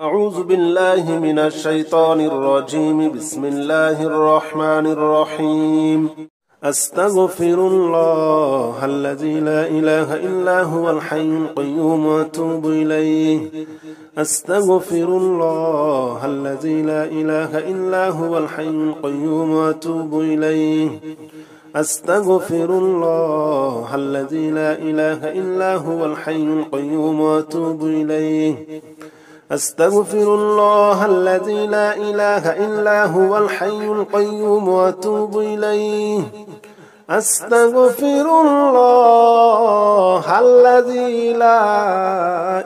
أعوذ بالله من الشيطان الرجيم. بسم الله الرحمن الرحيم. أستغفر الله الذي لا إله إلا هو الحي القيوم وأتوب إليه. أستغفر الله الذي لا إله إلا هو الحي القيوم وأتوب إليه. أستغفر الله الذي لا إله إلا هو الحي القيوم وأتوب إليه. أستغفر الله الذي لا إله إلا هو الحي القيوم وأتوب إليه. أستغفر الله الذي لا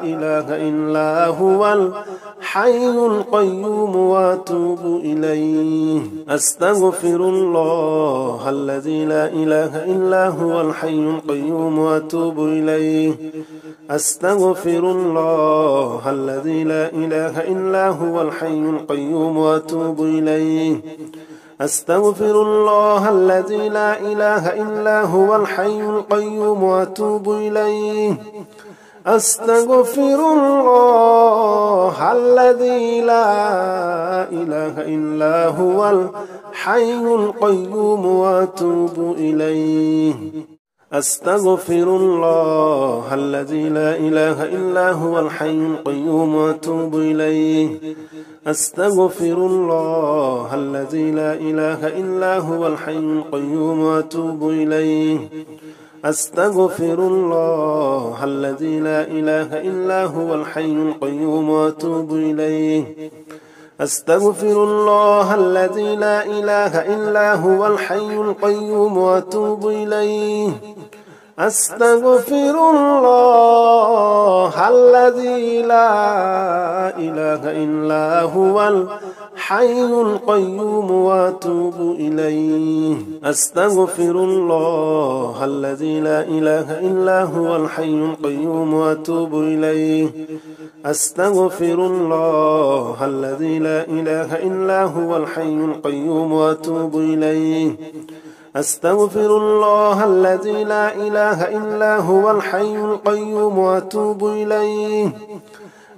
إله إلا هو الحي القيوم وأتوب إليه. أستغفر الله الذي لا إله إلا هو الحي القيوم وأتوب إليه. أستغفر الله الذي لا إله إلا هو الحي القيوم وأتوب إليه. أستغفر الله الذي لا إله إلا هو الحي القيوم وأتوب إليه. أستغفر الله الذي لا إله إلا هو الحي القيوم وأتوب إليه. أستغفر الله الذي لا إله إلا هو الحي القيوم وأتوب إليه. أستغفر الله الذي لا إله إلا هو الحي القيوم وأتوب إليه. أستغفر الله الذي لا إله إلا هو الحي القيوم وأتوب إليه. أستغفر الله الذي لا إله إلا هو الحي القيوم وأتوب إليه. أستغفر الله الذي لا إله إلا هو الحي القيوم وأتوب إليه. أستغفر الله الذي لا إله إلا هو الحي القيوم وأتوب إليه. أستغفر الله الذي لا إله إلا هو الحي القيوم وأتوب إليه. أستغفر الله الذي لا إله إلا هو الحي القيوم وأتوب إليه.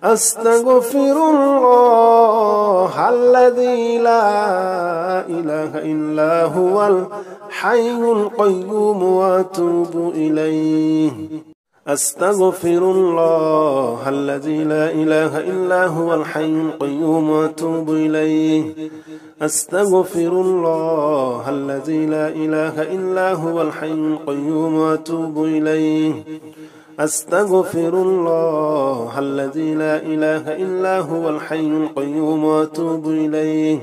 أستغفر الله الذي لا إله إلا هو الحي القيوم وأتوب إليه. أستغفر الله الذي لا إله إلا هو الحي القيوم وأتوب إليه. أستغفر الله الذي لا إله إلا هو الحي القيوم وأتوب إليه. أستغفر الله الذي لا إله إلا هو الحي القيوم وأتوب إليه.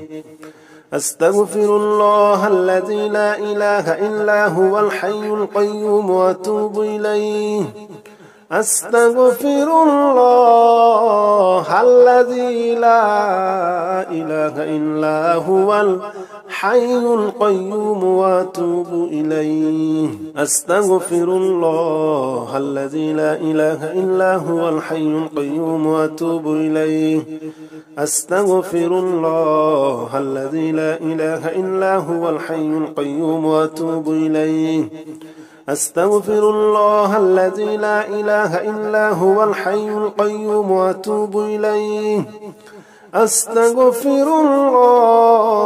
أستغفر الله الذي لا إله إلا هو الحي القيوم وأتوب إليه. أستغفر الله الذي لا إله إلا هو الحي القيوم وأتوب إليه. أستغفر الله الذي لا إله إلا هو الحي القيوم وأتوب إليه. أستغفر الله الذي لا إله إلا هو الحي القيوم وأتوب إليه. أستغفر الله الذي لا إله إلا هو الحي القيوم وأتوب إليه. أستغفر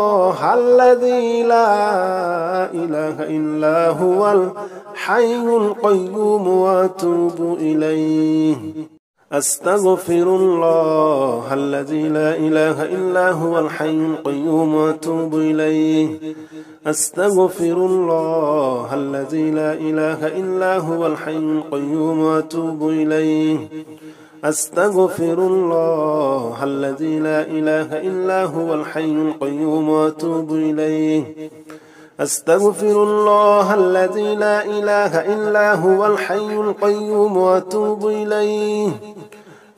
الله الذي لا إله إلا هو الحي القيوم وأتوب إليه. أستغفر الله الذي لا إله إلا هو الحي القيوم وأتوب إليه. أستغفر الله الذي لا إله إلا هو الحي القيوم وأتوب إليه. أستغفر الله الذي لا إله إلا هو الحي القيوم وأتوب إليه. أستغفر الله الذي لا إله إلا هو الحي القيوم وأتوب إليه.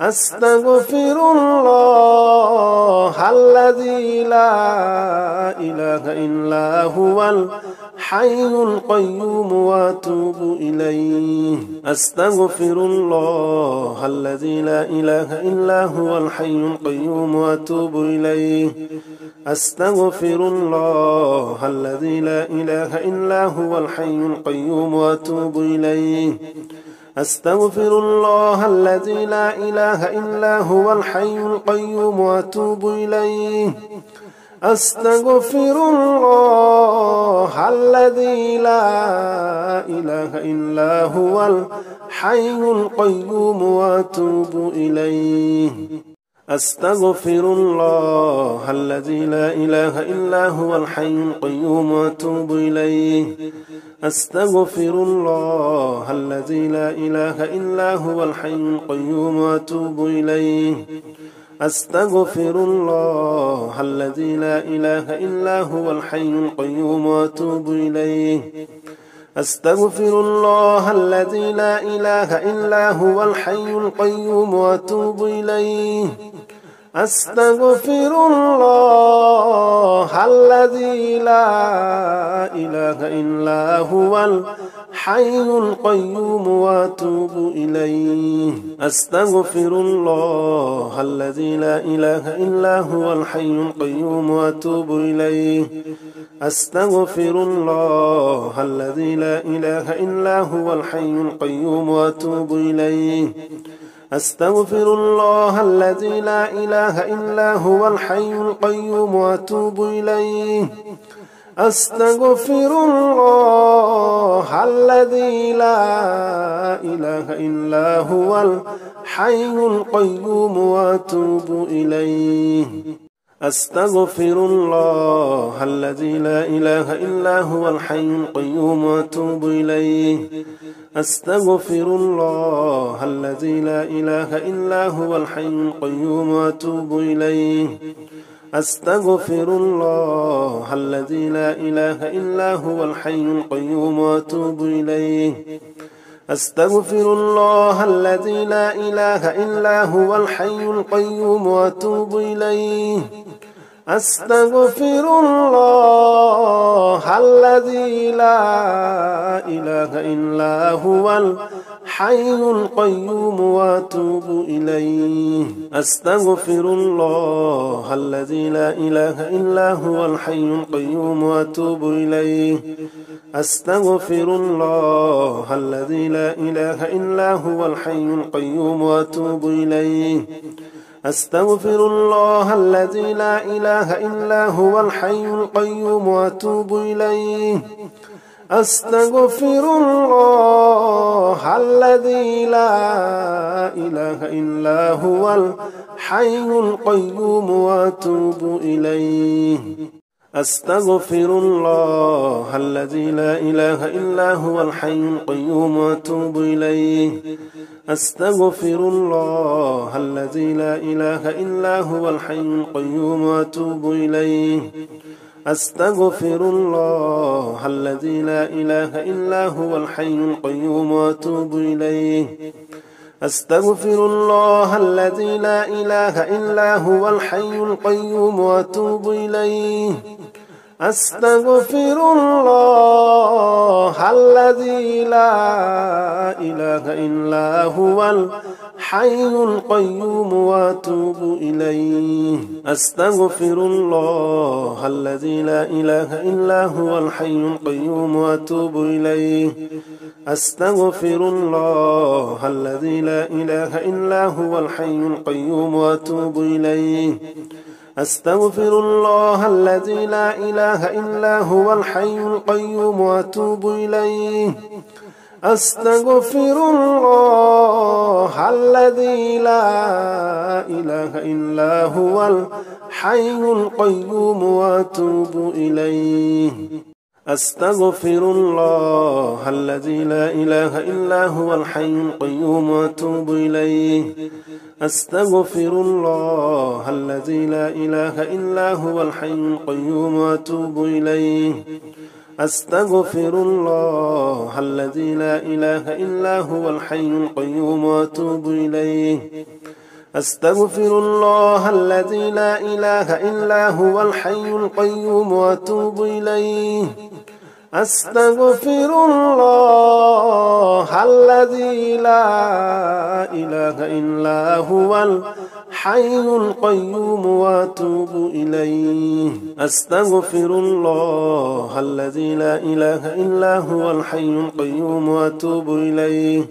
أستغفر الله الذي لا إله إلا هو الحي القيوم وأتوب إليه. أستغفر الله الذي لا إله إلا هو الحي القيوم وأتوب إليه. أستغفر الله الذي لا إله إلا هو الحي القيوم وأتوب إليه. أستغفر الله الذي لا إله إلا هو الحي القيوم وأتوب إليه أستغفر الله الذي لا إله إلا هو الحي القيوم وأتوب إليه أستغفر الله الذي لا إله إلا هو الحي القيوم وأتوب إليه أستغفر الله الذي لا إله إلا هو الحي القيوم وأتوب إليه أستغفر الله الذي لا إله إلا هو الحي القيوم وأتوب إليه أستغفر الله الذي لا إله إلا هو الحي القيوم وأتوب إليه أستغفر الله الذي لا إله إلا هو الحي القيوم وأتوب إليه أستغفر الله الذي لا إله إلا هو الحي القيوم وأتوب إليه أستغفر الله الذي لا إله إلا هو الحي القيوم وأتوب إليه أستغفر الله الذي لا إله إلا هو الحي القيوم وأتوب إليه أستغفر الله الذي لا إله إلا هو الحي القيوم وأتوب إليه أستغفر الله الذي لا إله إلا هو الحي القيوم وأتوب إليه أستغفر الله الذي لا إله إلا هو الحي القيوم وأتوب إليه أستغفر الله الذي لا إله إلا هو الحي القيوم وأتوب إليه أستغفر الله الذي لا إله إلا هو الحي القيوم وأتوب إليه أستغفر الله الذي لا إله إلا هو الحي القيوم وأتوب إليه أستغفر الله الذي لا إله إلا هو الحي القيوم وأتوب إليه أستغفر الله الذي لا إله إلا هو الحي القيوم وأتوب إليه أستغفر الله الذي لا إله إلا هو الحي القيوم وأتوب إليه أستغفر الله الذي لا إله إلا هو الحي القيوم وأتوب إليه أستغفر الله الذي لا إله إلا هو الحي القيوم وأتوب إليه أستغفر الله الذي لا إله إلا هو الحي القيوم وأتوب إليه أستغفر الله الذي لا إله إلا هو الحي القيوم وأتوب إليه أستغفر الله الذي لا إله إلا هو الحي القيوم وأتوب إليه أستغفر الله الذي لا إله إلا هو الحي القيوم وأتوب إليه أستغفر الله الذي لا إله إلا هو الحي القيوم وأتوب إليه أستغفر الله الذي لا إله إلا هو الحي القيوم وأتوب إليه أستغفر الله الذي لا إله إلا هو الحي القيوم وأتوب إليه أستغفر الله الذي لا إله إلا هو الحي القيوم وأتوب إليه أستغفر الله الذي لا إله إلا هو الحي القيوم وأتوب إليه أستغفر الله الذي لا إله إلا هو الحي القيوم وأتوب إليه أستغفر الله الذي لا إله إلا هو الحي القيوم وأتوب إليه أستغفر الله الذي لا إله إلا هو الحي القيوم وأتوب إليه أستغفر الله الذي لا إله إلا هو الحي القيوم وأتوب إليه أستغفر الله الذي لا إله إلا هو الحي القيوم وأتوب إليه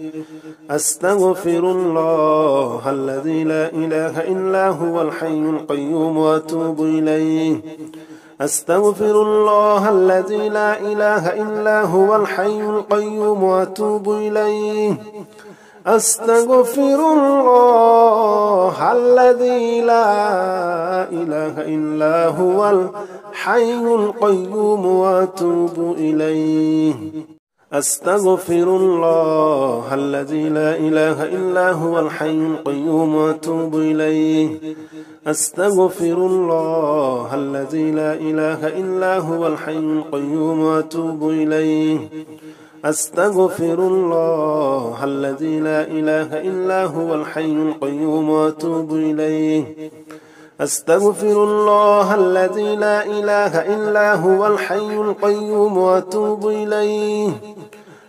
أستغفر الله الذي لا إله إلا هو الحي القيوم وأتوب إليه. أستغفر الله الذي لا إله إلا هو الحي القيوم وأتوب إليه. أستغفر الله الذي لا إله إلا هو الحي القيوم وأتوب إليه. أستغفر الله الذي لا إله إلا هو الحي القيوم وأتوب إليه. أستغفر الله الذي لا إله إلا هو الحي القيوم وأتوب إليه. أستغفر الله الذي لا إله إلا هو الحي القيوم وأتوب إليه. أستغفر الله الذي لا إله إلا هو الحي القيوم وأتوب إليه.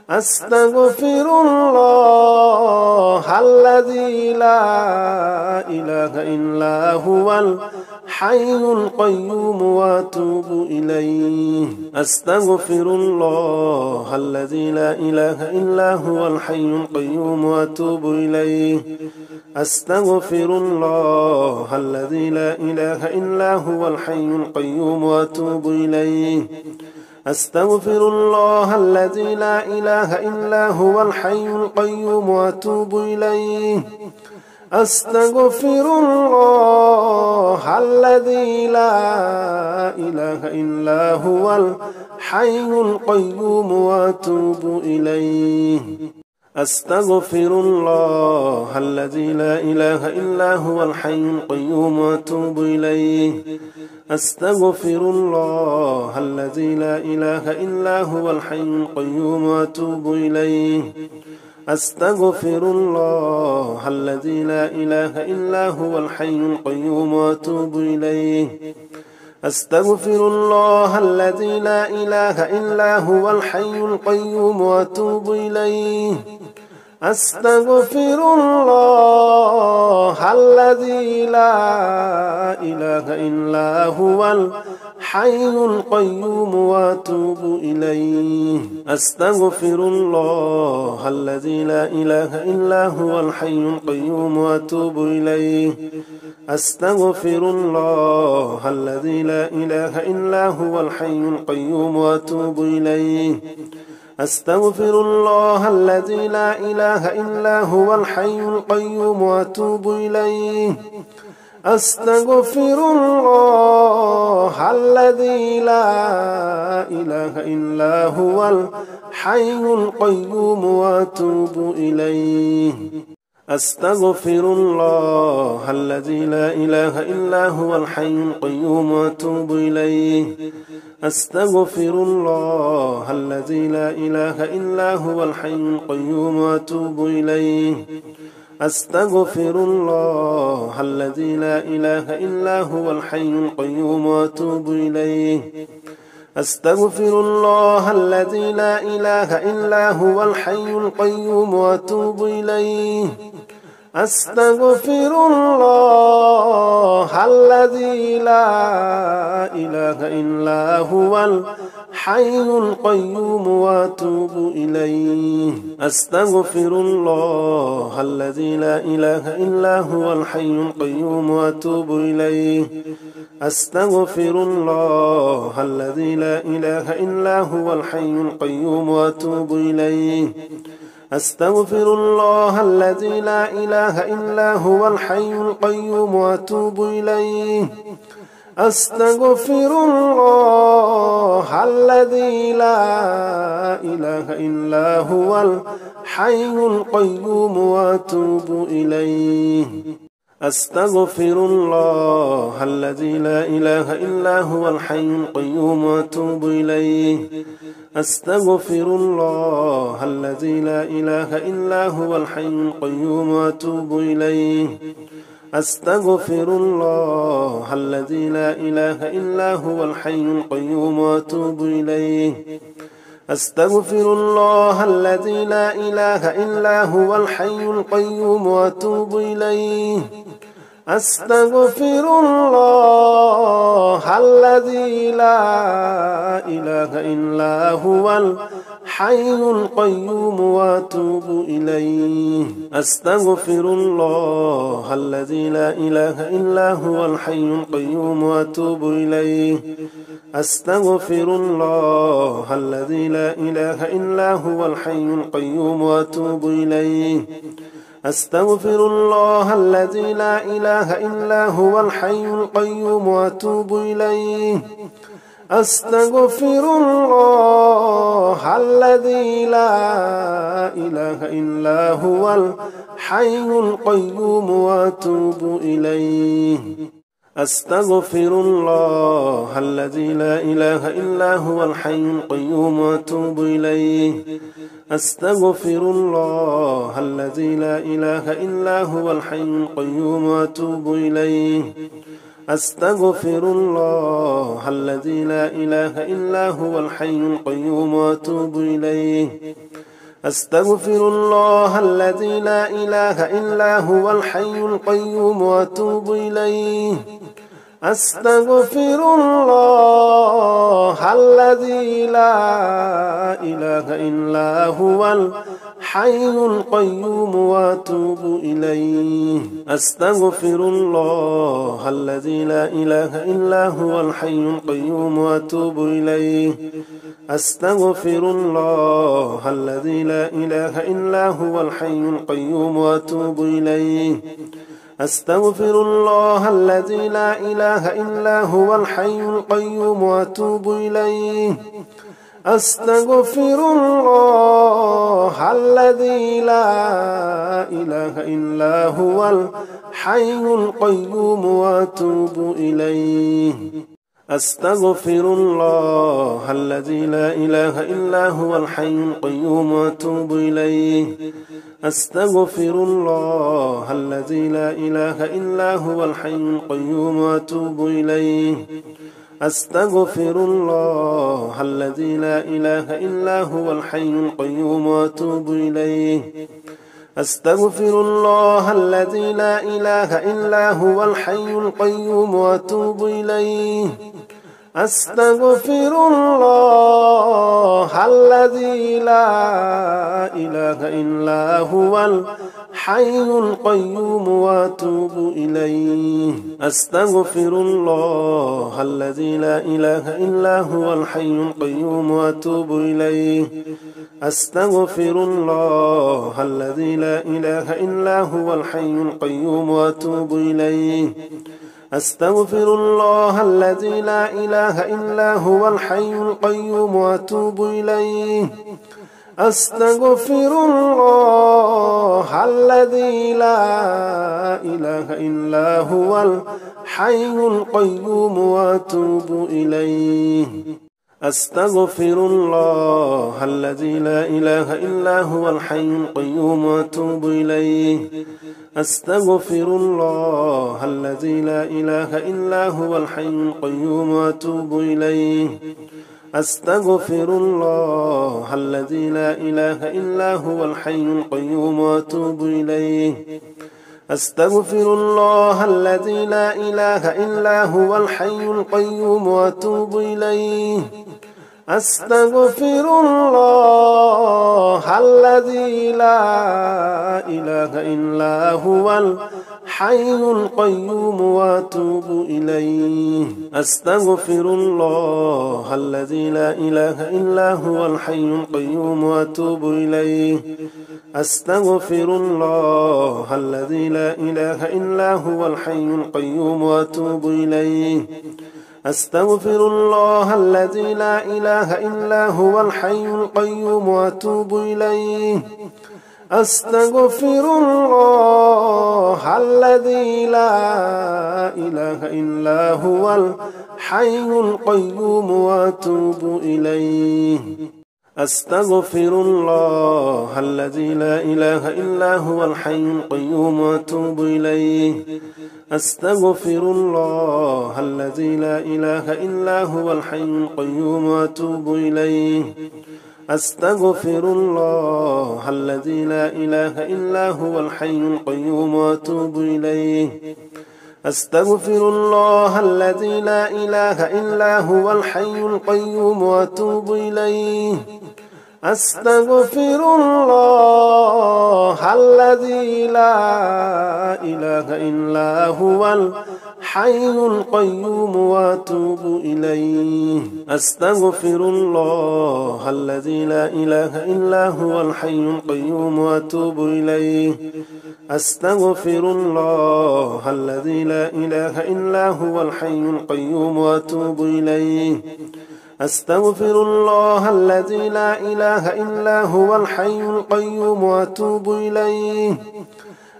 أستغفر الله الذي لا إله إلا هو الحي القيوم وأتوب إليه. أستغفر الله الذي لا إله إلا هو الحي القيوم وأتوب إليه. أستغفر الله الذي لا إله إلا هو الحي القيوم وأتوب إليه. أستغفر الله الذي لا إله إلا هو الحي القيوم وأتوب إليه. أستغفر الله الذي لا إله إلا هو الحي القيوم وأتوب إليه. أستغفر الله الذي لا إله إلا هو الحي القيوم وأتوب إليه. أستغفر الله الذي لا إله إلا هو الحي القيوم وأتوب إليه. أستغفر الله الذي لا إله إلا هو الحي القيوم وأتوب إليه. أستغفر الله الذي لا إله إلا هو الحي القيوم وأتوب إليه. أستغفر الله الذي لا إله إلا هو الحي القيوم وأتوب إليه. أستغفر الله الذي لا إله إلا هو الحي القيوم وأتوب إليه. أستغفر الله الذي لا إله إلا هو الحي القيوم وأتوب إليه. أستغفر الله الذي لا إله إلا هو الحي القيوم وأتوب إليه. أستغفر الله الذي لا إله إلا هو الحي القيوم وأتوب إليه. أستغفر الله الذي لا إله إلا هو الحي القيوم وأتوب إليه. أستغفر الله الذي لا إله إلا هو الحي القيوم وأتوب إليه. أستغفر الله الذي لا إله إلا هو الحي القيوم وأتوب إليه. أستغفر الله الذي لا إله إلا هو الحي القيوم وأتوب إليه. أستغفر الله الذي لا إله إلا هو الحي القيوم وأتوب إليه. أستغفر الله الذي لا إله إلا هو الحي القيوم وأتوب إليه. أستغفر الله الذي لا إله إلا هو الحي القيوم وأتوب إليه. أستغفر الله الذي لا إله إلا هو الحي القيوم وأتوب إليه. أستغفر الله الذي لا إله إلا هو الحي القيوم وأتوب إليه. أستغفر الله الذي لا إله إلا هو الحي القيوم وأتوب إليه. أستغفر الله الذي لا إله إلا هو الحي القيوم وأتوب إليه. أستغفر الله الذي لا إله إلا هو الحي القيوم وأتوب إليه. أستغفر الله الذي لا إله إلا هو الحي القيوم وأتوب إليه. أستغفر الله الذي لا إله إلا هو الحي القيوم وأتوب إليه. أستغفر الله الذي لا إله إلا هو الحي القيوم وأتوب إليه. أستغفر الله الذي لا إله إلا هو الحي القيوم وأتوب إليه. أستغفر الله الذي لا إله إلا هو الحي القيوم وأتوب إليه. أستغفر الله الذي لا إله إلا هو الحي القيوم وأتوب إليه. أستغفر الله الذي لا إله إلا هو الحي القيوم وأتوب إليه. أستغفر الله الذي لا إله إلا هو الحي القيوم وأتوب إليه. أستغفر الله الذي لا إله إلا هو الحي القيوم وأتوب إليه. أستغفر الله الذي لا إله إلا هو الحي القيوم وأتوب إليه. أستغفر الله الذي لا إله إلا هو الحي القيوم وأتوب إليه. أستغفر الله الذي لا إله إلا هو الحي القيوم وأتوب إليه. أستغفر الله الذي لا إله إلا هو الحي القيوم وأتوب إليه. أستغفر الله الذي لا إله إلا هو الحي القيوم وأتوب إليه. أستغفر الله الذي لا إله إلا هو الحي القيوم وأتوب إليه. أستغفر الله الذي لا إله إلا هو الحي القيوم وأتوب إليه. أستغفر الله الذي لا إله إلا هو الحي القيوم وأتوب إليه. أستغفر الله الذي لا إله إلا هو الحي القيوم وأتوب إليه. أستغفر الله الذي لا إله إلا هو الحي القيوم وأتوب إليه. أستغفر الله الذي لا إله إلا هو الحي القيوم وأتوب إليه. أستغفر الله الذي لا إله إلا هو الحي القيوم وأتوب إليه. أستغفر الله الذي لا إله إلا هو الحي القيوم وأتوب إليه. أستغفر الله الذي لا إله إلا هو الحي القيوم وأتوب إليه. أستغفر الله الذي لا إله إلا هو الحي القيوم وأتوب إليه. أستغفر الله الذي لا إله إلا هو الحي القيوم وأتوب إليه. أستغفر الله الذي لا إله إلا هو الحي القيوم وأتوب إليه. أستغفر الله الذي لا إله إلا هو الحي القيوم وأتوب إليه. أستغفر الله الذي لا إله إلا هو الحي القيوم وأتوب إليه. أستغفر الله الذي لا إله إلا هو الحي القيوم وأتوب إليه. أستغفر الله الذي لا إله إلا هو الحي القيوم وأتوب إليه. أستغفر الله الذي لا إله إلا هو الحي القيوم وأتوب إليه. أستغفر الله الذي لا إله إلا هو الحي القيوم وأتوب إليه. أستغفر الله الذي لا إله إلا هو الحي القيوم وأتوب إليه. أستغفر الله الذي لا إله إلا هو الحي القيوم وأتوب إليه. أستغفر الله الذي لا إله إلا هو الحي القيوم وأتوب إليه. أستغفر الله الذي لا إله إلا هو الحي القيوم وأتوب إليه. أستغفر الله الذي لا إله إلا هو الحي القيوم وأتوب إليه. أستغفر الله الذي لا إله إلا هو الحي القيوم وأتوب إليه أستغفر الله الذي لا إله إلا هو الحي القيوم وأتوب إليه أستغفر الله الذي لا إله إلا هو الحي القيوم وأتوب إليه أستغفر الله الذي لا إله إلا هو الحي القيوم وأتوب إليه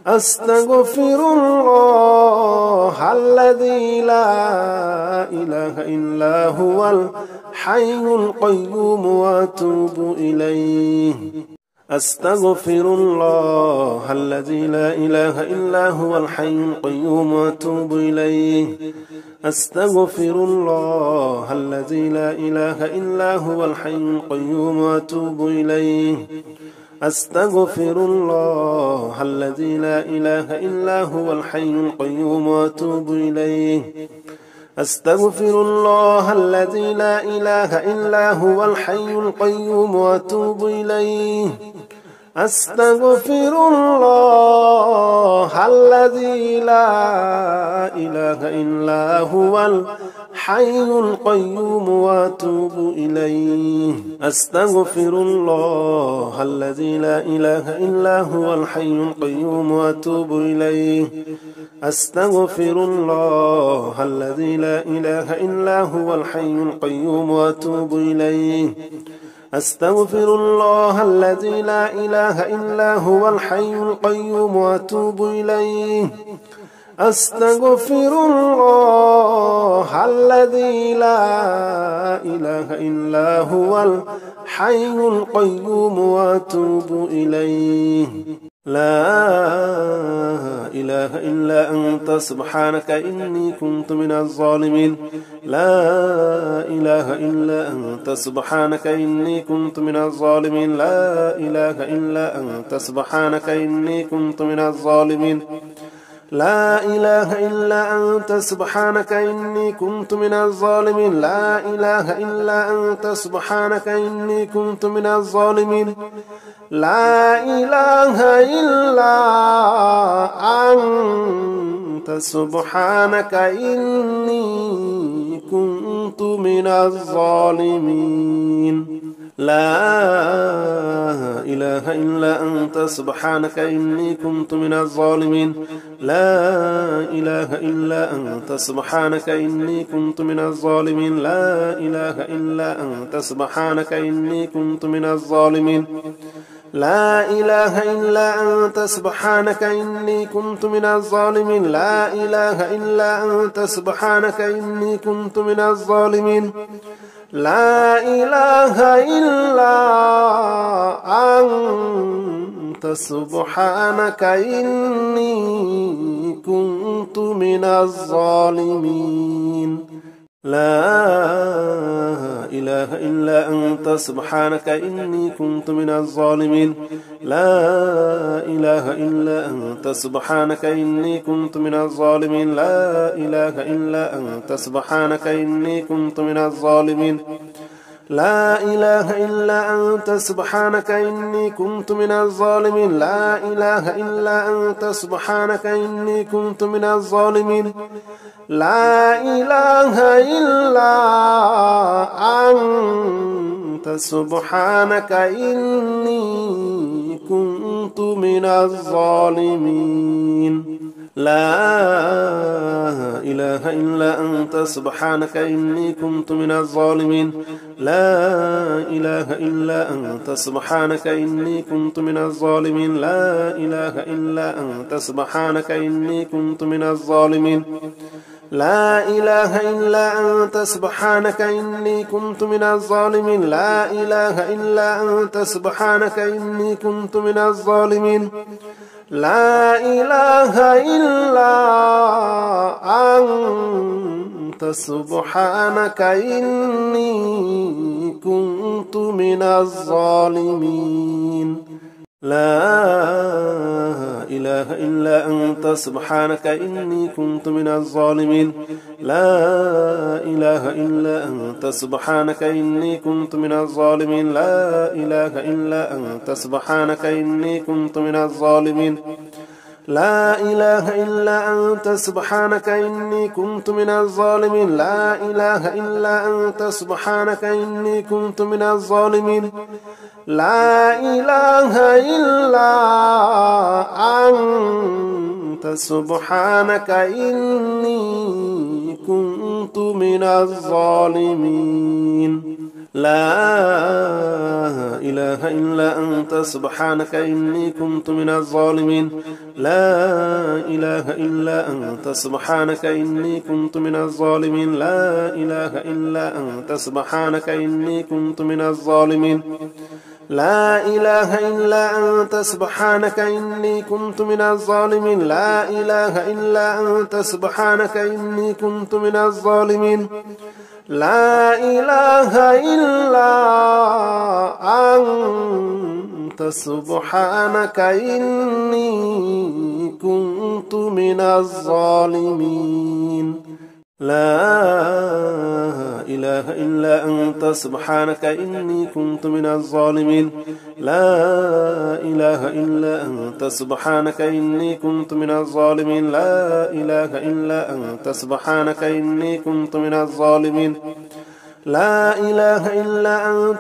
أستغفر الله الذي لا إله إلا هو الحي القيوم وأتوب إليه أستغفر الله الذي لا إله إلا هو الحي القيوم وأتوب إليه أستغفر الله الذي لا إله إلا هو الحي القيوم وأتوب إليه أستغفر الله الذي لا إله إلا هو الحي القيوم وأتوب إليه أستغفر الله الذي لا إله إلا هو الحي القيوم وأتوب إليه أستغفر الله الذي لا إله إلا هو الحي القيوم وأتوب إليه أستغفر الله الذي لا إله إلا هو الحي القيوم وأتوب إليه أستغفر الله الذي لا إله إلا هو الحي القيوم وأتوب إليه أستغفر الله الذي لا إله إلا هو الحي القيوم وأتوب إليه أستغفر الله الذي لا إله إلا هو الحي القيوم وأتوب إليه لا إله إلا أنت سبحانك إني كنت من الظالمين لا إله إلا أنت سبحانك إني كنت من الظالمين لا إله إلا أنت سبحانك إني كنت من الظالمين لا إله إلا أنت سبحانك إني كنت من الظالمين لا إله إلا أنت سبحانك إني كنت من الظالمين لا إله إلا أنت سبحانك إني كنت من الظالمين لا إله إلا أنت سبحانك إني كنت من الظالمين لا إله إلا أنت سبحانك إني كنت من الظالمين لا إله إلا أنت سبحانك إني كنت من الظالمين لا إله إلا أنت سبحانك إني كنت من الظالمين لا إله إلا أنت سبحانك إني كنت من الظالمين لا إله إلا أنت سبحانك إني كنت من الظالمين لا إله إلا أنت سبحانك إني كنت من الظالمين لا إله إلا أنت سبحانك إني كنت من الظالمين لا إله إلا أنت سبحانك إني كنت من الظالمين لا إله إلا أنت سبحانك إني كنت من الظالمين لا إله إلا أنت سبحانك إني كنت من الظالمين لا إله إلا أنت سبحانك إني كنت من الظالمين لا إله إلا أنت سبحانك إني كنت من الظالمين لا إله إلا أنت سبحانك إني كنت من الظالمين لا إله إلا أنت سبحانك إني كنت من الظالمين لا إله إلا أنت سبحانك إني كنت من الظالمين لا إله إلا أنت سبحانك إني كنت من الظالمين لا إله إلا أنت سبحانك إني كنت من الظالمين لا إله إلا أنت سبحانك إني كنت من الظالمين لا إله إلا أنت سبحانك إني كنت من الظالمين لا إله إلا أنت سبحانك إني كنت من الظالمين لا إله إلا أنت سبحانك إني كنت من الظالمين لا إله إلا أنت سبحانك إني كنت من الظالمين لا إله إلا أنت سبحانك إني كنت من الظالمين لا إله إلا أنت سبحانك إني كنت من الظالمين لا إله إلا أنت سبحانك إني كنت من الظالمين لا إله إلا أنت سبحانك إني كنت من الظالمين لا إله إلا أنت سبحانك إني كنت من الظالمين لا إله إلا أنت سبحانك إني كنت من الظالمين لا إله إلا أنت سبحانك إني كنت من الظالمين لا إله إلا أنت سبحانك إني كنت من الظالمين لا إله إلا أنت سبحانك إني كنت من الظالمين لا إله إلا أنت سبحانك إني كنت من الظالمين لا إله إلا أنت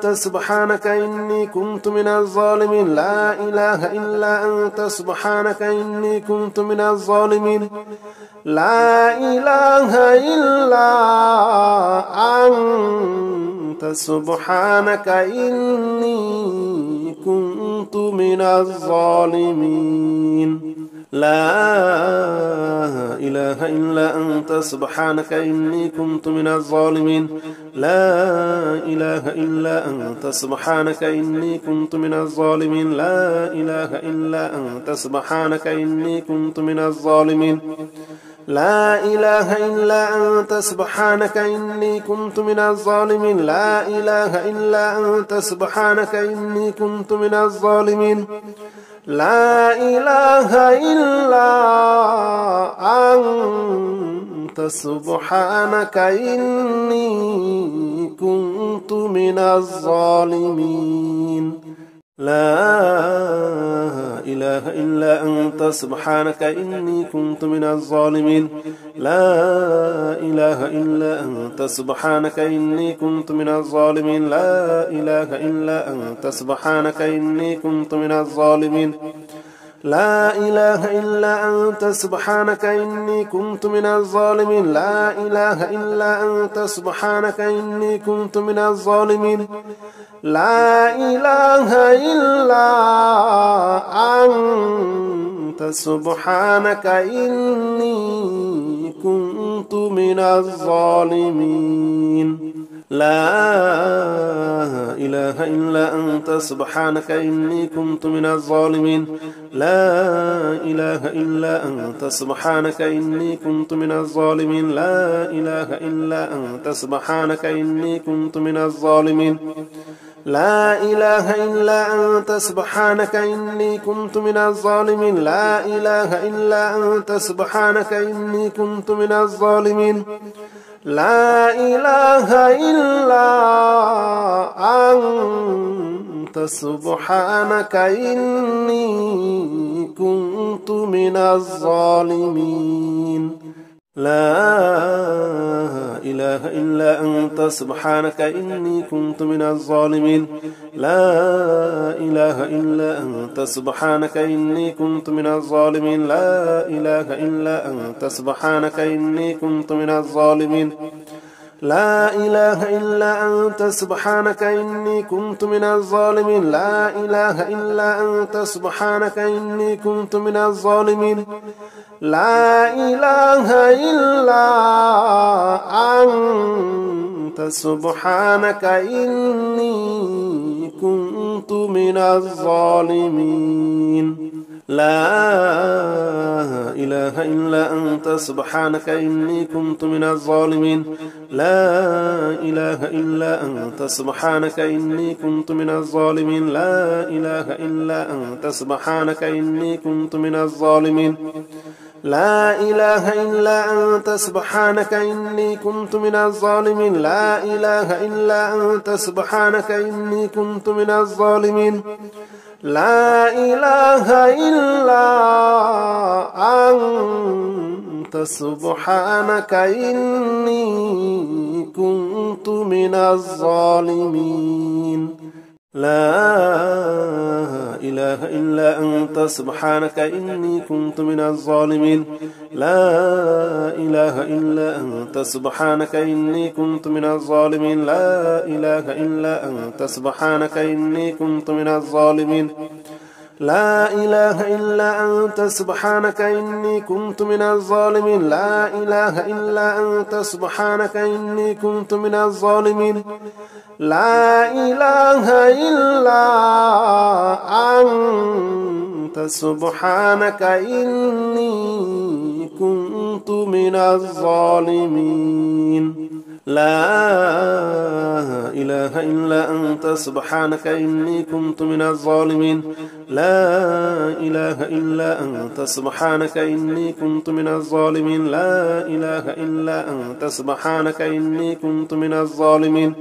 سبحانك إني كنت من الظالمين لا إله إلا أنت سبحانك إني كنت من الظالمين لا إله إلا أنت سبحانك إني كنت من الظالمين لا إله إلا أنت سبحانك إني كنت من الظالمين لا إله إلا أنت سبحانك إني كنت من الظالمين لا إله إلا أنت سبحانك إني كنت من الظالمين لا إله إلا أنت سبحانك إني كنت من الظالمين لا إله إلا أنت سبحانك إني كنت من الظالمين لا إله إلا أنت سبحانك إني كنت من الظالمين لا إله إلا أنت سبحانك إني كنت من الظالمين لا إله إلا أنت سبحانك إني كنت من الظالمين لا إله إلا أنت سبحانك إني كنت من الظالمين لا إله إلا أنت سبحانك إني كنت من الظالمين لا إله إلا أنت سبحانك إني كنت من الظالمين لا إله إلا أنت سبحانك إني كنت من الظالمين لا إله إلا أنت سبحانك إني كنت من الظالمين لا إله إلا أنت سبحانك إني كنت من الظالمين لا إله إلا أنت سبحانك إني كنت من الظالمين لا إله إلا أنت سبحانك إني كنت من الظالمين لا إله إلا أنت سبحانك إني كنت من الظالمين لا إله إلا أنت سبحانك إني كنت من الظالمين لا إله إلا أنت سبحانك إني كنت من الظالمين لا إله إلا أنت سبحانك إني كنت من الظالمين لا إله إلا أنت سبحانك إني كنت من الظالمين لا إله إلا أنت سبحانك إني كنت من الظالمين لا إله إلا أنت سبحانك إني كنت من الظالمين لا إله إلا أنت سبحانك إني كنت من الظالمين لا إله إلا أنت سبحانك إني كنت من الظالمين لا إله إلا أنت سبحانك إني كنت من الظالمين لا إله إلا أنت سبحانك إني كنت من الظالمين لا إله إلا أنت سبحانك إني كنت من الظالمين لا إله إلا أنت سبحانك إني كنت من الظالمين لا إله إلا أنت سبحانك إني كنت من الظالمين لا إله إلا أنت سبحانك إني كنت من الظالمين لا إله إلا أنت سبحانك إني كنت من الظالمين لا إله إلا أنت سبحانك إني كنت من الظالمين لا إله إلا أنت سبحانك إني كنت من الظالمين لا إله إلا أنت سبحانك إني كنت من الظالمين لا إله إلا أنت سبحانك إني كنت من الظالمين لا إله إلا أنت سبحانك إني كنت من الظالمين لا إله إلا أنت سبحانك إني كنت من الظالمين لا إله إلا أنت سبحانك إني كنت من الظالمين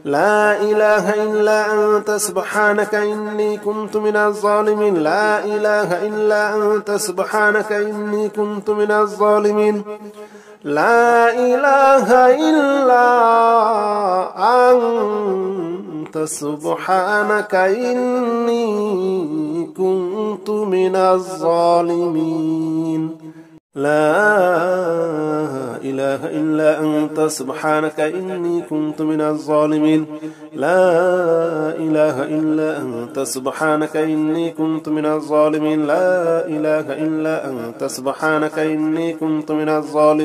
لا إله إلا أنت سبحانك إني كنت من الظالمين لا إله إلا أنت سبحانك إني كنت من الظالمين لا إله إلا أنت سبحانك إني كنت من الظالمين لا إله إلا أنت سبحانك إني كنت من الظالمين لا إله إلا أنت سبحانك إني كنت من الظالمين لا إله إلا أنت سبحانك إني كنت من الظالمين لا إله إلا أنت سبحانك إني كنت من الظالمين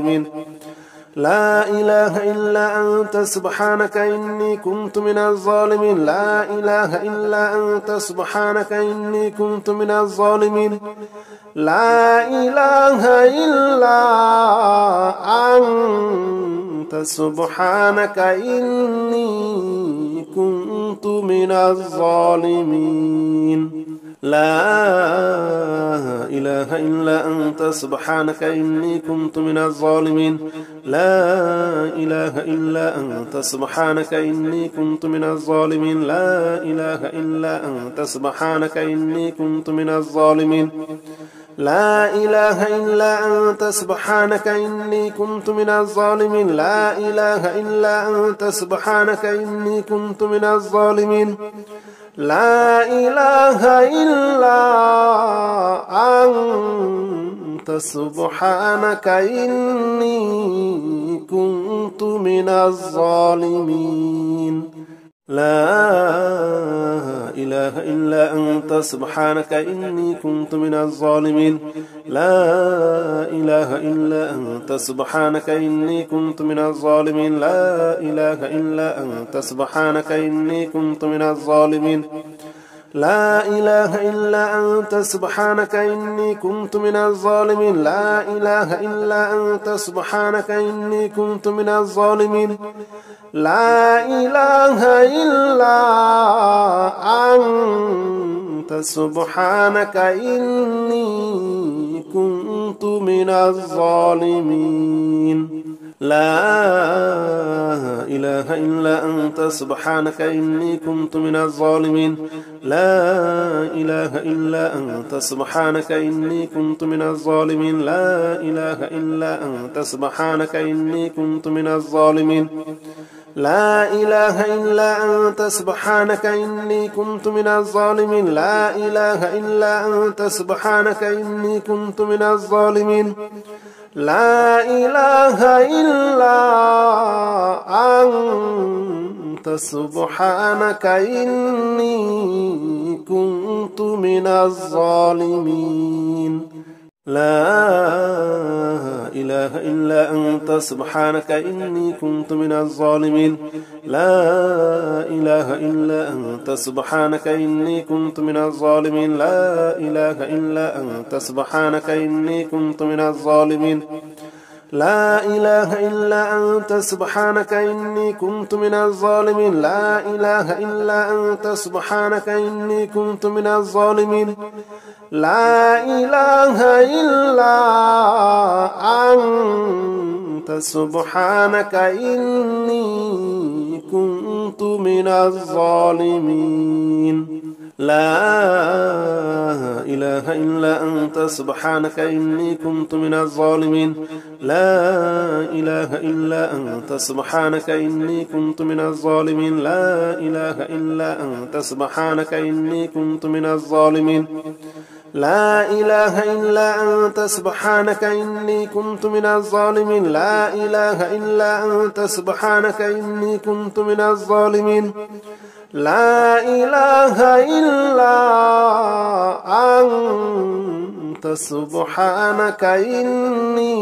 لا إله إلا أنت سبحانك إني كنت من الظالمين لا إله إلا أنت سبحانك إني كنت من الظالمين لا إله إلا أنت سبحانك إني كنت من الظالمين لا إله إلا أنت سبحانك إني كنت من الظالمين لا إله إلا أنت سبحانك إني كنت من الظالمين لا إله إلا أنت سبحانك إني كنت من الظالمين لا إله إلا أنت سبحانك إني كنت من الظالمين لا إله إلا أنت سبحانك إني كنت من الظالمين لا إله إلا أنت سبحانك إني كنت من الظالمين لا إله إلا أنت سبحانك إني كنت من الظالمين لا إله إلا أنت سبحانك إني كنت من الظالمين لا إله إلا أنت سبحانك إني كنت من الظالمين لا إله إلا أنت سبحانك إني كنت من الظالمين لا إله إلا أنت سبحانك إني كنت من الظالمين لا إله إلا أنت سبحانك إني كنت من الظالمين لا إله إلا أنت سبحانك إني كنت من الظالمين لا إله إلا أنت سبحانك إني كنت من الظالمين لا إله إلا أنت سبحانك إني كنت من الظالمين لا إله إلا أنت سبحانك إني كنت من الظالمين لا إله إلا أنت سبحانك إني كنت من الظالمين لا إله إلا أنت سبحانك إني كنت من الظالمين لا إله إلا أنت سبحانك إني كنت من الظالمين لا إله إلا أنت سبحانك إني كنت من الظالمين لا إله إلا أنت سبحانك إني كنت من الظالمين لا إله إلا أنت سبحانك إني كنت من الظالمين لا إله إلا أنت سبحانك إني كنت من الظالمين لا إله إلا أنت سبحانك إني كنت من الظالمين لا إله إلا أنت سبحانك إني كنت من الظالمين لا إله إلا أنت سبحانك إني كنت من الظالمين لا إله إلا أنت سبحانك إني كنت من الظالمين لا إله إلا أنت سبحانك إني كنت من الظالمين لا إله إلا أنت سبحانك إني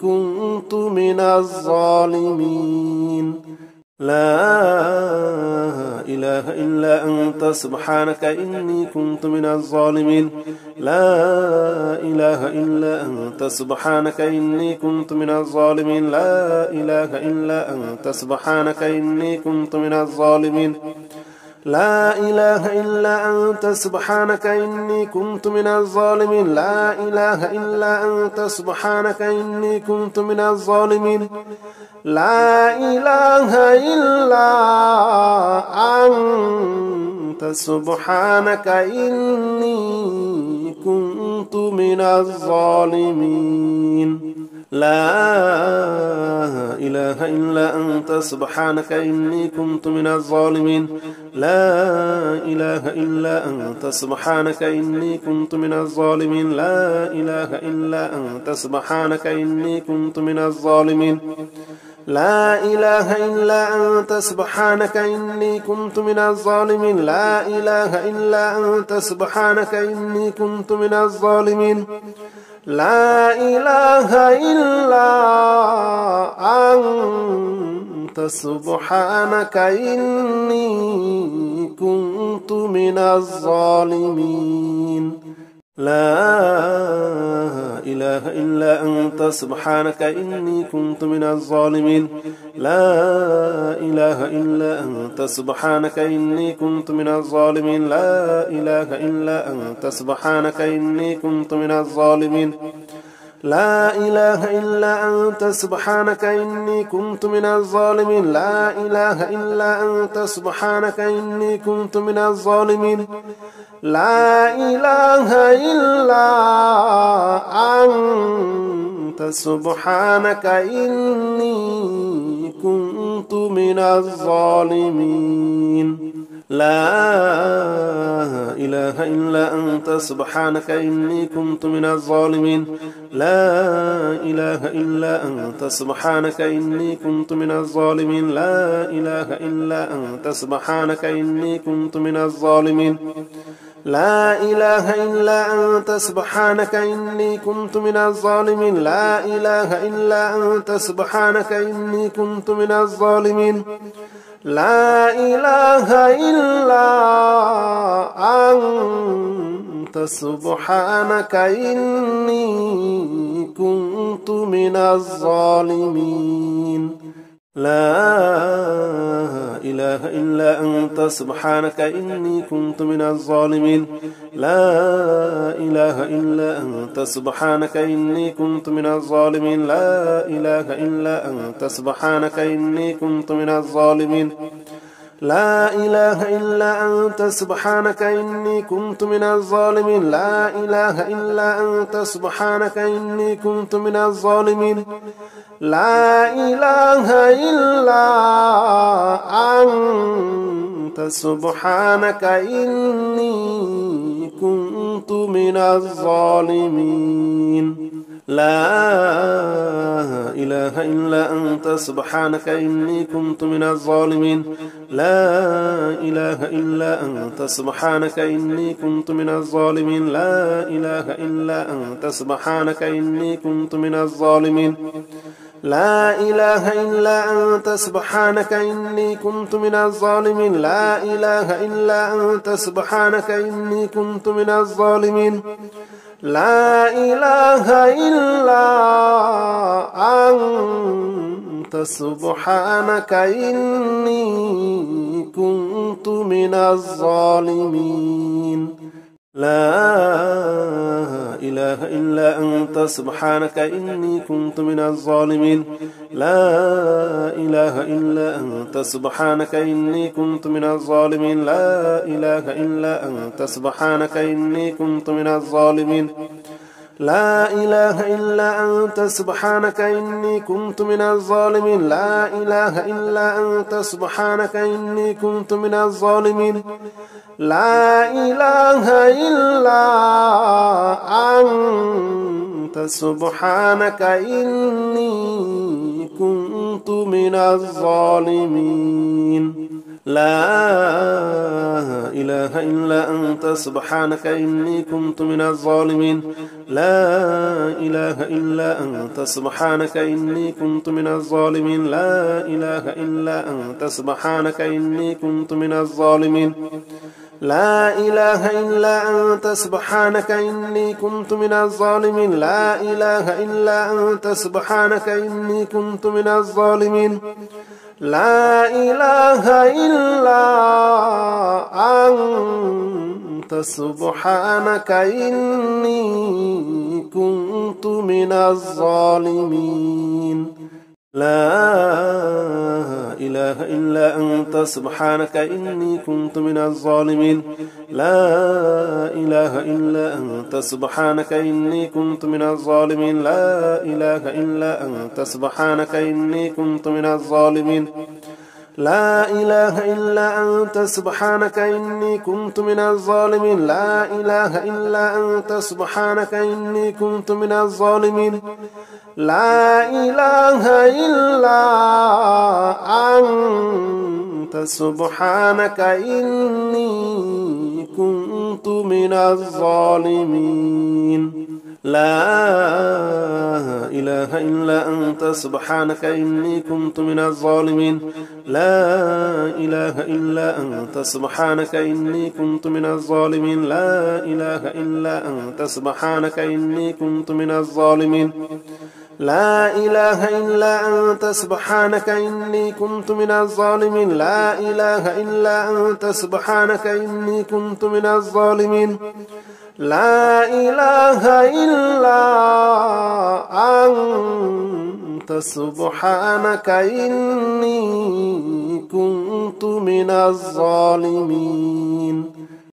كنت من الظالمين لا إله إلا أنت سبحانك إني كنت من الظالمين لا إله إلا أنت سبحانك إني كنت من الظالمين لا إله إلا أنت سبحانك إني كنت من الظالمين لا إله إلا أنت سبحانك إني كنت من الظالمين لا إله إلا أنت سبحانك إني كنت من الظالمين لا إله إلا أنت سبحانك إني كنت من الظالمين لا إله إلا أنت سبحانك إني كنت من الظالمين لا إله إلا أنت سبحانك إني كنت من الظالمين لا إله إلا أنت سبحانك إني كنت من الظالمين لا إله إلا أنت سبحانك إني كنت من الظالمين لا إله إلا أنت سبحانك إني كنت من الظالمين لا إله إلا أنت سبحانك إني كنت من الظالمين لا إله إلا أنت سبحانك إني كنت من الظالمين لا إله إلا أنت سبحانك إني كنت من الظالمين لا إله إلا أنت سبحانك إني كنت من الظالمين لا إله إلا أنت سبحانك إني كنت من الظالمين لا إله إلا أنت سبحانك إني كنت من الظالمين لا إله إلا أنت سبحانك إني كنت من الظالمين لا إله إلا أنت سبحانك إني كنت من الظالمين لا إله إلا أنت سبحانك إني كنت من الظالمين لا إله إلا أنت سبحانك إني كنت من الظالمين لا إله إلا أنت سبحانك إني كنت من الظالمين لا إله إلا أنت سبحانك إني كنت من الظالمين لا إله إلا أنت سبحانك إني كنت من الظالمين لا إله إلا أنت سبحانك إني كنت من الظالمين لا إله إلا أنت سبحانك إني كنت من الظالمين لا إله إلا أنت سبحانك إني كنت من الظالمين لا إله إلا أنت سبحانك إني كنت من الظالمين لا إله إلا أنت سبحانك إني كنت من الظالمين لا إله إلا أنت سبحانك إني كنت من الظالمين لا إله إلا أنت سبحانك إني كنت من الظالمين لا إله إلا أنت سبحانك إني كنت من الظالمين لا إله إلا أنت سبحانك إني كنت من الظالمين لا إله إلا أنت سبحانك إني كنت من الظالمين لا إله إلا أنت سبحانك إني كنت من الظالمين لا إله إلا أنت سبحانك إني كنت من الظالمين لا إله إلا أنت سبحانك إني كنت من الظالمين لا إله إلا أنت سبحانك إني كنت من الظالمين لا إله إلا أنت سبحانك إني كنت من الظالمين لا إله إلا أنت سبحانك إني كنت من الظالمين لا إله إلا أنت سبحانك إني كنت من الظالمين لا إله إلا أنت سبحانك إني كنت من الظالمين لا إله إلا أنت سبحانك إني كنت من الظالمين لا إله إلا أنت سبحانك إني كنت من الظالمين لا إله إلا أنت سبحانك إني كنت من الظالمين لا إله إلا أنت سبحانك إني كنت من الظالمين لا إله إلا أنت سبحانك إني كنت من الظالمين لا إله إلا أنت سبحانك إني كنت من الظالمين لا إله إلا أنت سبحانك إني كنت من الظالمين لا إله إلا أنت سبحانك إني كنت من الظالمين لا إله إلا أنت سبحانك إني كنت من الظالمين لا إله إلا أنت سبحانك إني كنت من الظالمين لا إله إلا أنت سبحانك إني كنت من الظالمين لا إله إلا أنت سبحانك إني كنت من الظالمين لا إله إلا أنت سبحانك إني كنت من الظالمين لا إله إلا أنت سبحانك إني كنت من الظالمين لا إله إلا أنت سبحانك إني كنت من الظالمين لا إله إلا أنت سبحانك إني كنت من الظالمين لا إله إلا أنت سبحانك إني كنت من الظالمين لا إله إلا أنت سبحانك إني كنت من الظالمين